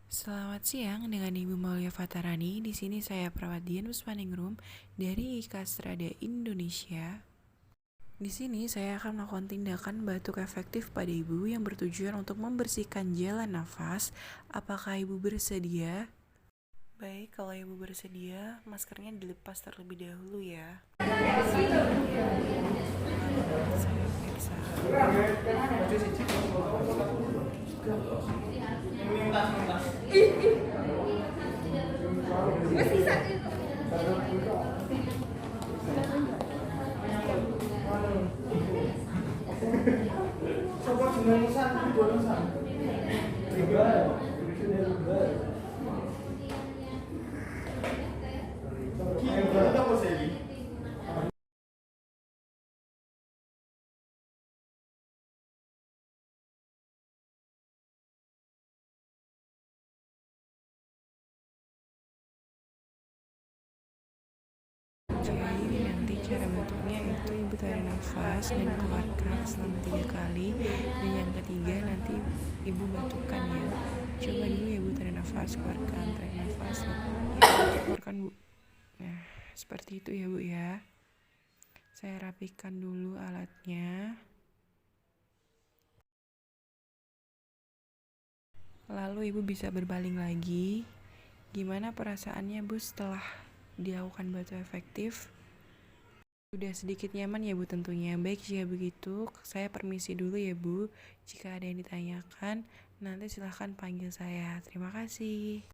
Selamat siang dengan Ibu Maulia Fatarani. Di sini saya perawat Dian Puspaningrum dari Ikastrada Indonesia. Di sini saya akan melakukan tindakan batuk efektif pada Ibu yang bertujuan untuk membersihkan jalan nafas. Apakah Ibu bersedia? Baik, kalau Ibu bersedia, maskernya dilepas terlebih dahulu ya. Saya periksa. Jadi nanti cara bentuknya itu Ibu tarik nafas dan keluarkan selama 3 kali. Dan yang ketiga nanti Ibu batukkan ya. Coba dulu ya Bu, tarik nafas, keluarkan, tarik nafas, keluarkan Bu. Nah, seperti itu ya Bu ya. Saya rapikan dulu alatnya. Lalu Ibu bisa berbaling lagi. Gimana perasaannya Bu setelah dilakukan batu efektif? Sudah sedikit nyaman ya Bu tentunya. Baik, jika begitu saya permisi dulu ya Bu. Jika ada yang ditanyakan, nanti silahkan panggil saya. Terima kasih.